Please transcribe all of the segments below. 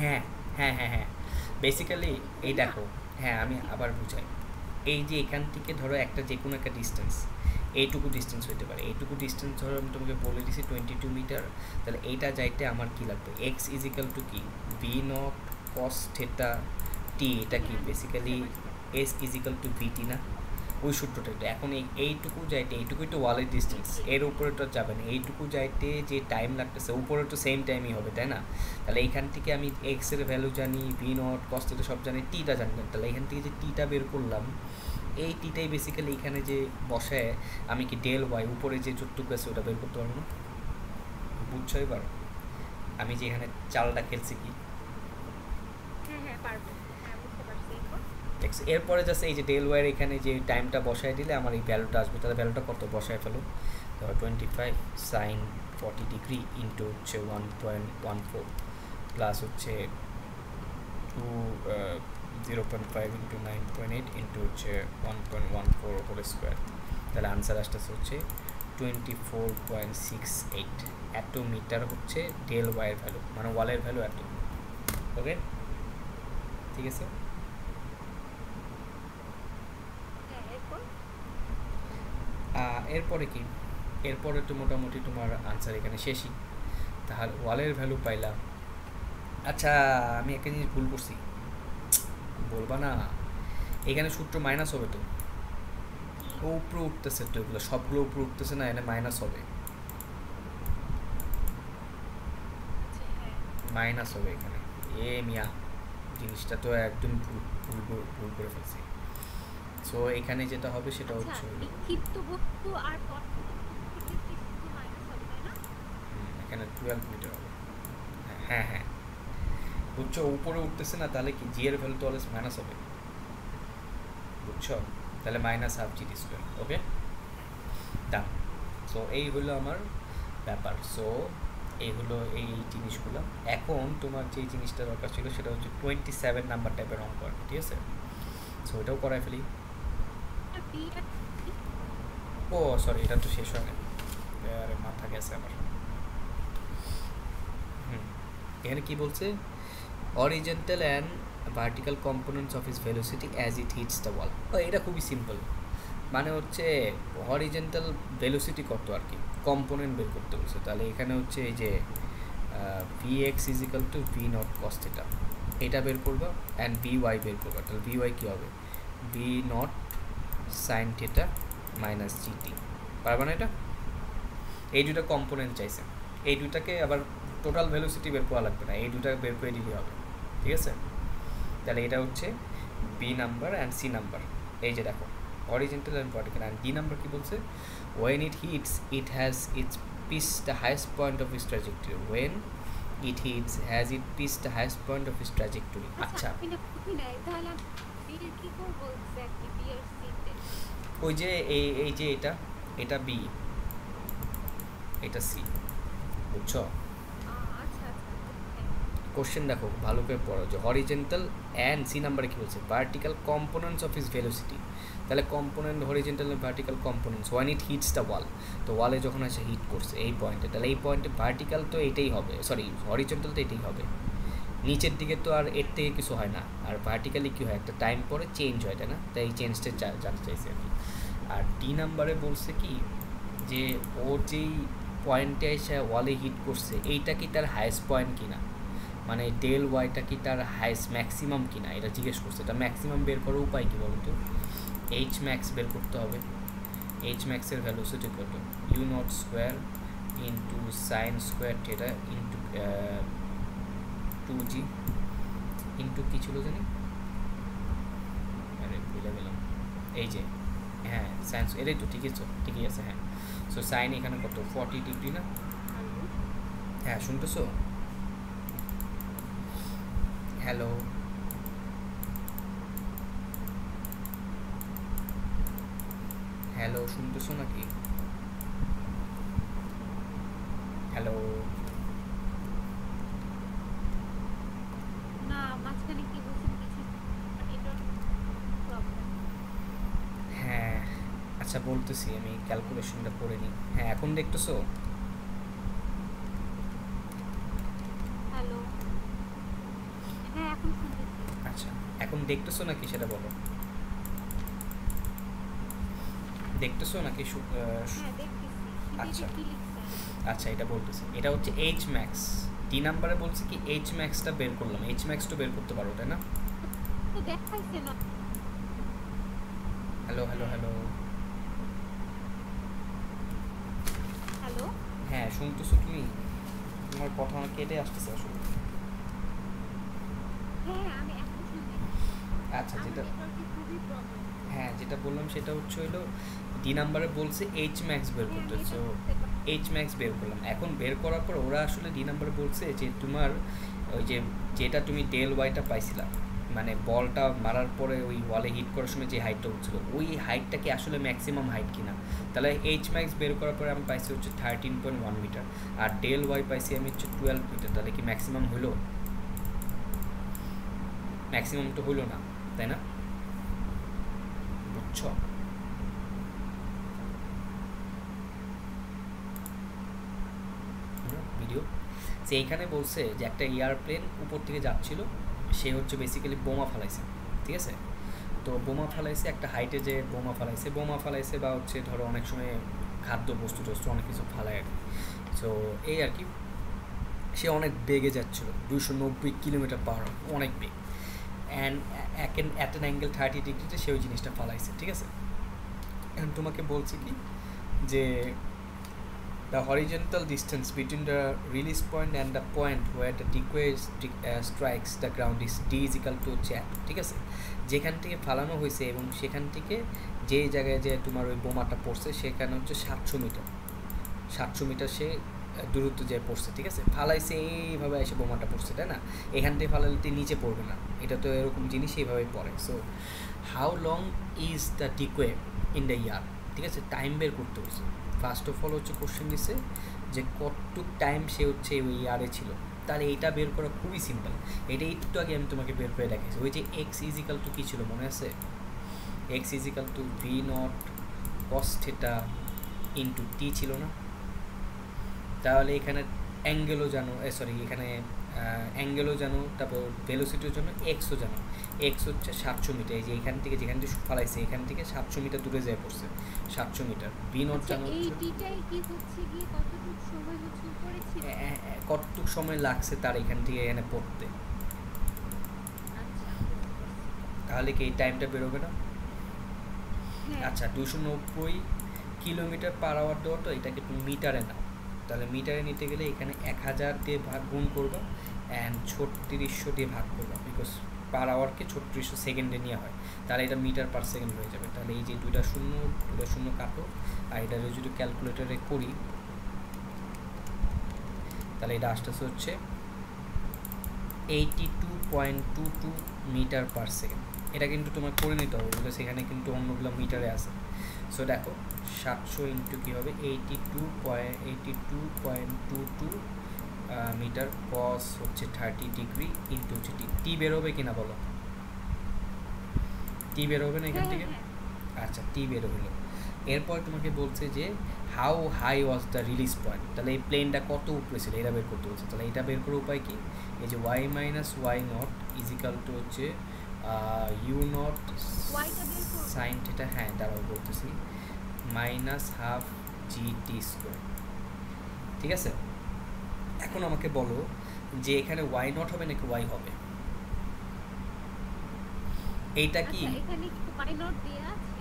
হ্যাঁ হ্যাঁ হ্যাঁ হ্যাঁ, বেসিক্যালি এই তাই না? দেখো, হ্যাঁ আমি আবার বুঝাই। এই যে এখান থেকে ধরো একটা যে কোনো একটা ডিস্টেন্স, এইটুকু ডিস্টেন্স হতে পারে, এইটুকু ডিস্টেন্স ধরো আমি তোমাকে বলে দিছি 22 মিটার। তাহলে এইটা যাইতে আমার কি লাগবে, এক্স ইজিক্যাল টু কি, ভি নট কস থেটা টি, এটা কি হ্যাঁ, বুঝতে বেসিক্যালি পারছি। এস ইজিক্যাল টু ভিটি না, ওই সূত্রটা। তো এখন এইটুকু যাইতে, এইটুকুই তো ওয়ালের ডিস্টেন্স, ঠিক। এর উপরে তো যাবে না, এইটুকু যাইতে যে টাইম লাগতেছে উপরে তো সেম টাইমই হবে, তাই না? তাহলে এইখান থেকে আমি এক্স এর ভ্যালু জানি, ভি নট কস থিটা সব জানি, টিটা জানি না, তাহলে এখান থেকে যে টিটা বের করলাম, এই টিটাই বেসিক্যালি এখানে যে বসায় আমি কি ডেল ওয়াই উপরে যে যতটুকু আছে ওটা বের করতে পারবো না? বুঝছো এবার আমি যে এখানে চালটা খেলছি কি? হ্যাঁ, হ্যাঁ, পারবো। হ্যাঁ, বুঝতে পারছি। এরপর? দেখছো, এরপরে জাস্ট এই যে ডেল ওয়াইয়ের এখানে যে টাইমটা বসায় দিলে আমার এই ভ্যালুটা আসবে, তাহলে ভ্যালুটা কত বসায় ফেলো। ধরো 25 sin 40 ডিগ্রি ইন্টু হচ্ছে 1.14 প্লাস হচ্ছে 0.5 ইন্টু 9.8 ইন্টু হচ্ছে 1.14 হোল স্কোয়ার। তাহলে আনসার আসতেছে হচ্ছে 24.68। এত মিটার হচ্ছে ডেল ওয়াইয়ের ভ্যালু, মানে ওয়ালের ভ্যালু এত। ওকে, ঠিক আছে। হ্যাঁ, এরপর? এরপরে কি, এরপরে তো মোটামুটি তোমার আনসার এখানে শেষই। তাহলে ওয়ালের ভ্যালু পাইলাম। আচ্ছা, আমি একটা জিনিস ভুল করছি, বলবা না, এখানে সূত্র মাইনাস হবে তো, কি? ও উপরে উঠতেছে তো, এগুলো সবগুলো উপরে উঠতেছে না, এখানে মাইনাস হবে, আচ্ছা, হ্যাঁ। মাইনাস হবে এখানে। এ মিয়া, জিনিসটা তো একদম ভুল করে ফেলছি। সো এখানে যেটা হবে সেটা আচ্ছা, হচ্ছে হলো, বিক্ষিপ্ত বস্তু আর তরল বস্তু থেকে কি শুধু মাইনাস হবে, তাই না? এখানে 12 মিটার হবে। হ্যাঁ হ্যাঁ, বুঝছো, উপরে উঠতেছে না, তাহলে কি জি এর ভ্যালু তো অলওয়েজ মাইনাস হবে, বুঝছো? তাহলে মাইনাস হাফ জি স্কোয়ার। ওকে, ডান। সো এই হলো আমার ব্যাপার। সো এই হলো এই জিনিসগুলো। এখন তোমার যে জিনিসটা দরকার ছিল সেটা হচ্ছে 27 নাম্বার টাইপের অঙ্ক আর কি, ঠিক আছে? সো এটাও করাই ফেলি। বি আর সি। ও সরি, এটা তো শেষ হয় না, আরে মাথা গেছে আমার। হুম, এখানে কি বলছে, horizontal and vertical components of its velocity as it hits the wall। ও এটা খুবই সিম্পল, মানে হচ্ছে হরিজেন্টাল ভেলোসিটি কত আর কি, কম্পোনেন্ট বের করতে বলছে। তাহলে এখানে হচ্ছে এই যে V X is equal to V naught cos theta, এটা বের করবা, অ্যান্ড ভি ওয়াই বের করবা। তাহলে ভি ওয়াই কী হবে, V naught sine theta minus GT. পারবা না এটা? এই দুটো কম্পোনেন্ট চাইছে, এই দুটাকে আবার টোটাল ভেলোসিটি বের করা লাগবে না, এই দুটা বের করে দিলেই হবে, ঠিক আছে? তাহলে এটা হচ্ছে B number and C number. এই যে দেখো, horizontal and vertical, and D number কি বলছে, when it hits it has its pitch the highest point of its trajectory, when it hits has it pitch the highest point of its trajectory। আচ্ছা, আচ্ছা, আমি না বুঝি নাই। তাহলে আমি বি এর কি করবো এক্স্যাক্টলি, বি আর সি তে? ওই যে এই যে এটা, এটা বি, এটা সি, বুঝছো? আচ্ছা, আচ্ছা। হ্যাঁ। কোশ্চেন দেখো ভালো করে পড়ো, যে হরিজেন্টাল অ্যান্ড সি নাম্বারে কী বলছে, vertical components of its velocity. তাহলে component horizontal and vertical components when it hits the wall, তো ওয়ালে যখন এসে হিট করছে এই পয়েন্টে, তাহলে এই পয়েন্টে ভার্টিক্যাল তো এটাই হবে, সরি হরিজেন্টাল তো এটাই হবে, নিচের দিকে তো আর এর থেকে কিছু হয় না। আর ভার্টিক্যালি কী হয়, একটা টাইম পরে চেঞ্জ হয়, তাই না? তাই এই চেঞ্জটা জানতে চাইছে আর কি। আর ডি নাম্বারে বলছে কি, যে ও যেই পয়েন্টে এসে ওয়ালে হিট করছে এইটা কি তার হাইয়েস্ট পয়েন্ট কিনা, মানে ডেল ওয়াইটা কি তার হাইস্ট ম্যাক্সিমাম কিনা, এটা জিজ্ঞেস করছে। এটা ম্যাক্সিমাম বের করার উপায় কী বলো তো, এইচ ম্যাক্স বের করতে হবে। এইচ ম্যাক্সের ভ্যালুসিটি কত, u naught square into sine square theta into 2g into কী ছিল জানি, আরে ভুলে গেলাম, এই যে হ্যাঁ সায়েন্স, এটাই তো ঠিকই তো, ঠিকই আছে হ্যাঁ। সো সাইন এখানে কত 40 ডিগ্রি না? হ্যালো? হ্যাঁ শুনতেছো? হ্যালো, হ্যালো শুনতেছো নাকি? হ্যালো, না, মাঝখানে কি বলছেন কিছু, নেটওয়ার্ক প্রবলেম। হ্যাঁ আচ্ছা বলতেছি, আমি ক্যালকুলেশনটা করে নিই। হ্যাঁ এখন দেখতেছো? হ্যালো? এখন দেখতেছো নাকি সেটা বলো, দেখতেছো নাকি হ্যাঁ দেখতেছি, কিন্তু আচ্ছা এটা কি লিখছে? আচ্ছা, এটা বলতেছি, এটা হচ্ছে এইচ ম্যাক্স। ডি নাম্বারে বলছে কি এইচ ম্যাক্সটা বের করলাম, এইচ ম্যাক্স তো বের করতে পারো তাই না? তো দেখাইছে না। হ্যালো হ্যালো হ্যাঁ, হ্যালো, হ্যালো। হ্যাঁ শুনতেছো তুমি? তোমার কথা আমার কেটে আসতেছে আসলে। হ্যাঁ, আমি এখন শুনতেছি। আচ্ছা, আমার যেটা নেটওয়ার্কে খুবই প্রবলেম। হ্যাঁ যেটা বললাম সেটা হচ্ছে হলো ডি নাম্বারে বলছে এইচ ম্যাক্স বের হ্যাঁ, করতে, আমি এটা সো বুঝতে পারছি। এইচ ম্যাক্স বের করলাম। এখন বের করার পর ওরা আসলে ডি নাম্বারে বলছে যে তোমার ওই যে যেটা তুমি ডেল ওয়াইটা পাইছিলা, মানে বলটা মারার পরে ওই ওয়ালে হিট করার সময় যে হাইটটা উঠছিল, ওই হাইটটা কি আসলে ম্যাক্সিমাম হাইট কিনা। তাহলে এইচ ম্যাক্স বের করার পরে আমি পাইছি হচ্ছে 13.1 মিটার, আর ডেল ওয়াই পাইছি আমি হচ্ছে 12 মিটার। তাহলে কি ম্যাক্সিমাম হইলো? ম্যাক্সিমাম তো হইলো না, তাই না? বুঝছো? ভিডিও সে এইখানে বলছে যে একটা এয়ারপ্লেন উপর থেকে যাচ্ছিল, সে হচ্ছে বেসিক্যালি বোমা ফালাইছে, ঠিক আছে? তো বোমা ফালাইছে একটা হাইটে, যে বোমা ফালাইছে বা হচ্ছে ধরো অনেক সময় খাদ্য বস্তু টস্তু অনেক কিছু ফালায় আর কি। সো এই আর কি, সে অনেক বেগে যাচ্ছিল 290 কিলোমিটার/আওয়ার, অনেক বেগ। অ্যান্ড অ্যাট অ্যান অ্যাঙ্গেল 30 ডিগ্রিতে সে ওই জিনিসটা ফালাইছে, ঠিক আছে? এখন তোমাকে বলছি কি যে the horizontal distance between the release point and the point where the decoy strikes the ground is d is equal to হচ্ছে 1, ঠিক আছে? যেখান থেকে ফালানো হয়েছে এবং সেখান থেকে যে জায়গায় যে তোমার ওই বোমাটা পড়ছে সেখানে হচ্ছে 700 মিটার, 700 মিটার সে দূরত্ব যে পড়ছে, ঠিক আছে? ফালাইছে এইভাবে এসে বোমাটা পড়ছে, তাই না? এখান থেকে ফালালে নিচে পড়বে না, এটা তো এরকম জিনিস এইভাবে পড়ে। So how long is the decoy in the air, ঠিক আছে? টাইম বের করতে হচ্ছে। ফার্স্ট অফ অল হচ্ছে কোশ্চেন দিছে যে কতটুক টাইম সে হচ্ছে ওই ইয়ারে ছিল। তাহলে এটা বের করা খুবই সিম্পল, এটা একটু আগে আমি তোমাকে বের করে দেখাইছি। ওই যে এক্স ইজিক্যাল টু কী ছিল মনে আছে? X is equal to V naught cos theta into t ছিল না? তাহলে এখানে অ্যাঙ্গেলও জানো, সরি এখানে অ্যাঙ্গেলও জানো, তারপর ভেলোসিটির জন্য এক্সও জানো। এক্স হচ্ছে 700 মিটার, এই যে এখান থেকে যেখান থেকে ফালাইছে এখান থেকে 700 মিটার দূরে যায় পড়ছে, 700 মিটার। বি নট আচ্ছা, জানো এই হচ্ছে টিটাই কি হচ্ছে গিয়ে কতটুকু সময় হচ্ছে উপরে ছিল? কতটুক সময় লাগছে তার এখান থেকে এখানে পড়তে। আচ্ছা, বুঝতে পারছি। তাহলে কি এই টাইমটা বেরোবে না? হ্যাঁ, আচ্ছা 290 কিলোমিটার/আওয়ার দেওয়া, তো এটাকে তুমি মিটারে নাও। তাহলে মিটারে নিতে গেলে এখানে 1000 দিয়ে গুণ করবা অ্যান্ড 3600 দিয়ে ভাগ করবা, বিকজ পার আওয়ারকে 3600 সেকেন্ডে নেওয়া হয়। তাহলে এটা মিটার/সেকেন্ড হয়ে যাবে। তাহলে এই যে দুইটা শূন্য কাটো, আর এটা যদি ক্যালকুলেটারে করি তাহলে এটা আসতেছে হচ্ছে 82.22 মিটার/সেকেন্ড। এটা কিন্তু তোমার করে নিতে হবে, বিকজ এখানে কিন্তু অন্যগুলো মিটারে আছে। সো দেখো 700 ইন্টু কী হবে 82.22 মিটার কস হচ্ছে 30 ডিগ্রি ইন্টু হচ্ছে টি বেরোবে কিনা বলো? টি বেরোবে না এখান হ্যাঁ, থেকে? হ্যাঁ। আচ্ছা টি বের হলো। এরপর তোমাকে বলছে যে how high was the release point, তাহলে এই প্লেনটা কত উপরে ছিল এটা বের করতে হচ্ছে। তাহলে এটা বের করার উপায় কি? এই যে Y minus Y naught is equal to হচ্ছে ইউ নট ওয়াইটা বের করব। সাইন থিটা, হ্যাঁ দাঁড়াও বলতেছি, মাইনাস হাফ জি টি স্কোয়ার, ঠিক আছে? এখন আমাকে বলো যে এখানে ওয়াই নট হবে নাকি ওয়াই হবে? এইটা কি আচ্ছা, এখানে কি ওয়াই নট দেয়া আছে?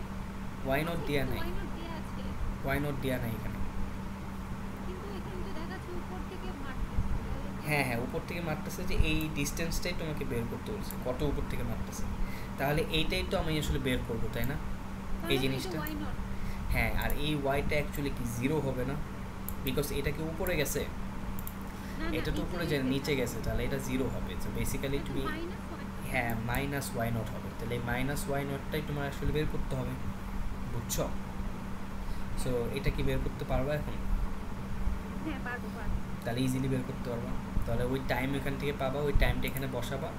ওয়াই নট দেওয়া নাই, ওয়াই নট দেয়া আছে, ওয়াই নট দেওয়া নাই এখানে। কিন্তু এখানে তো দেখাচ্ছে উপর থেকে মারতেছে। তাহলে হ্যাঁ হ্যাঁ, উপর থেকে মারতেছে, যে এই ডিস্টেন্সটাই তোমাকে বের করতে বলছে, কত উপর থেকে মারতেছে। তাহলে এইটাই তো আমি আসলে বের করবো, তাই না? এই জিনিসটা, ওয়াই নট। হ্যাঁ। আর এই ওয়াইটা অ্যাকচুয়ালি কি জিরো হবে না, বিকজ এটা কি উপরে গেছে, না, না, এটা তো উপরে যে নিচে গেছে, তাহলে এটা জিরো হবে। তো বেসিক্যালি তুমি মাইনাস ওয়াই। হ্যাঁ মাইনাস ওয়াই নট হবে। তাহলে এই মাইনাস ওয়াই নটটাই তোমার আসলে বের করতে হবে, বুঝছো? সো এটা কি বের করতে পারবা এখন? হ্যাঁ, পারবো পারবো। তাহলে ইজিলি বের করতে পারবা। তাহলে ওই টাইম এখান থেকে পাবা, ওই টাইমটা এখানে বসাবা,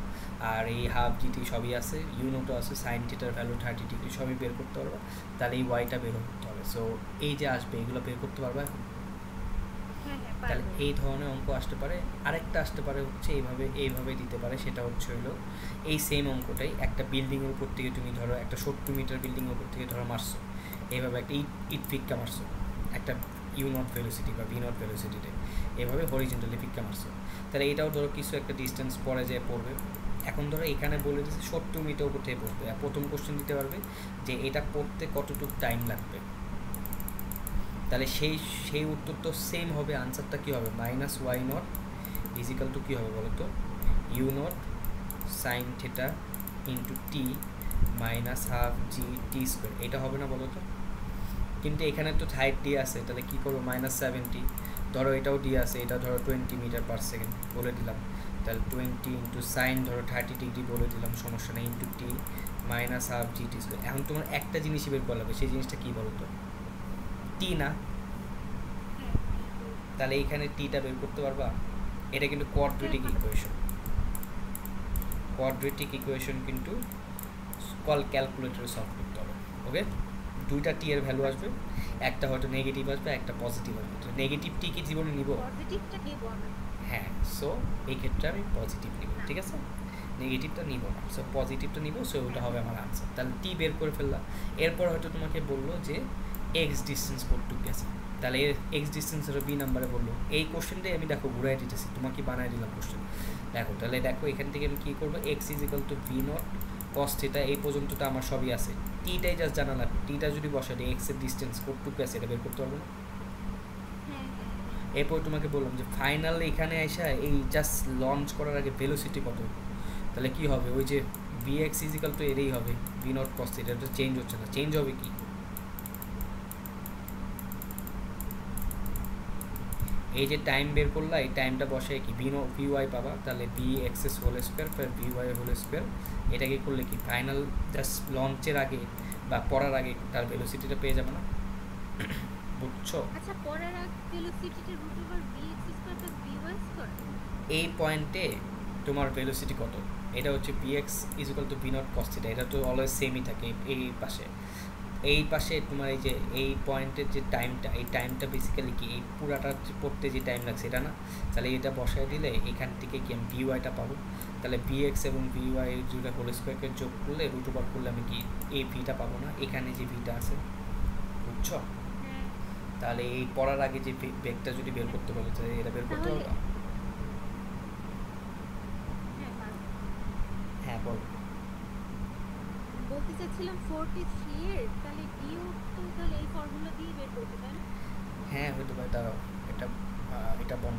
আর এই হাফ জিটি সবই আছে, ইউনোটো আছে, সাইন থিটার ভ্যালু 30 ডিগ্রি সবই বের করতে পারবা। তাহলে এই ওয়াইটা বের করতে হবে। সো এই যে আসবে এগুলো বের করতে পারবা এখন? হ্যাঁ, হ্যাঁ। তাহলে পারবো। এই ধরনের অঙ্ক আসতে পারে। আরেকটা আসতে পারে হচ্ছে এইভাবে দিতে পারে, সেটা হচ্ছে হলো এই সেম অঙ্কটাই একটা বিল্ডিংয়ের উপর থেকে তুমি ধরো একটা 70 মিটার বিল্ডিংয়ের উপর থেকে ধরো মারছো, এইভাবে একটা ইট ইট ফিক্কা মারছো একটা ইউ নট ভেলোসিটি বা ভি নট ভেলোসিটিতে, এভাবে হরিজেন্টালি ফিক্কা মারছো। তাহলে এটাও ধরো কিছু একটা ডিস্টেন্স পরে যেয়ে পড়বে। এখন ধরো এখানে বলে দিচ্ছে 70 মিটার উপর থেকে পড়বে, আর প্রথম কোশ্চেন দিতে পারবে যে এটা পড়তে কতটুকু টাইম লাগবে। তাহলে সেই সেই উত্তর তো সেম হবে, আনসারটা কী হবে, minus Y naught is equal to কী হবে বলো তো, u naught sine theta into t minus half জি টি স্কোয়ার, এটা হবে না বলো তো। কিন্তু এখানে তো হাইট ডি আছে, তাহলে কী করবো, -70, ধরো এটাও ডি আছে, এটা ধরো 20 মিটার/সেকেন্ড বলে দিলাম, তাহলে 20 ইন্টু সাইন ধরো 30 ডিগ্রি বলে দিলাম, সমস্যা নেই, ইন্টু টি মাইনাস হাফ জি টি স্কোয়ার। এখন তোমার একটা জিনিসই বের করা লাগবে, সেই জিনিসটা কী বলো তো, টি না। হ্যাঁ, তাহলে এইখানে টিটা বের করতে পারবা। এটা কিন্তু কোয়াড্রেটিক ইকুয়েশন, কোয়াড্রেটিক ইকুয়েশন কিন্তু ক্যালকুলেটরে সলভ করতে হবে। ওকে, দুইটা টি এর ভ্যালু আসবে, একটা হয়তো নেগেটিভ আসবে, একটা পজিটিভ আসবে। নেগেটিভ টি কি জীবনে নিব? পজিটিভটা নিব আমি। হ্যাঁ, সো এই ক্ষেত্রে আমি পজিটিভ নিব, ঠিক আছে, নেগেটিভটা নিব না, সো পজিটিভটা নিব, সো ওটা হবে আমার আনসার। তাহলে টি বের করে ফেললাম। এরপর হয়তো তোমাকে বললো যে এক্স ডিস্টেন্স কতটুকু গেছে, তাহলে এক্স ডিস্টেন্স হলো বি নাম্বারে বললো। এই কোশ্চেনটাই আমি দেখো ঘুরাই দিতেছি, তোমাকে বানাই দিলাম কোশ্চেন। দেখো তাহলে দেখো এখান থেকে আমি কী করবো, x is equal to V naught cos theta, এই পর্যন্তটা আমার সবই আছে, টিটাই জাস্ট জানা লাগবে। টিটা যদি বসাই দিই এক্সের ডিস্টেন্স কতটুকু আছে এটা বের করতে পারবো না। হ্যাঁ হ্যাঁ। এরপর তোমাকে বললাম যে ফাইনাল এখানে এসে এই জাস্ট লঞ্চ করার আগে ভেলোসিটি কত, তাহলে কি হবে, ওই যে ভি এক্স ইজিক্যাল টু এরই হবে ভি নট কস থিটা, এটা চেঞ্জ হচ্ছে না, চেঞ্জ হবে কি, এই যে টাইম বের করলা, এই টাইমটা বসে কি ভি ওয়াই পাবা, তাহলে V X S whole square plus V Y whole square, এটাকে করলে কি ফাইনাল জাস্ট লঞ্চের আগে বা পড়ার আগে তার ভেলোসিটিটা পেয়ে যাবে না, বুঝছো। আচ্ছা, পরের ভেলোসিটিটা √/(v(x)² + vy)² এই পয়েন্টে তোমার ভেলোসিটি কত, এটা হচ্ছে V X is equal to V naught cos theta, এটা তো অলওয়েজ সেমই থাকে এই পাশে। এই পাশে তোমার এই যে এই পয়েন্টের যে টাইমটা, এই টাইমটা বেসিক্যালি কি এই পুরাটা পড়তে যে টাইম লাগছে এটা না, তাহলে এটা বসায় দিলে এখান থেকে কি আমি ভি ওয়াইটা পাবো, তাহলে ভি এক্স এবং ভি ওয়াই দুটো হোল স্কোয়ারকে যোগ করলে √/, করলে আমি কি এই ভিটা পাবো না, এখানে যে ভিটা আছে, বুঝছো। হ্যাঁ। তাহলে এই পড়ার আগে যে বেগটা যদি বের করতে বলো, তাহলে এটা বের করতে তাহলে পারবা। হ্যাঁ পারবো। হ্যাঁ বল। বলতে চাচ্ছিলাম 43 এর তাহলে ডিও তো তাহলে এই ফর্মুলা দিয়ে বের করতে, তাই না? হ্যাঁ হয়তো ভাই, দাঁড়াও, এটা এটা বন্ধ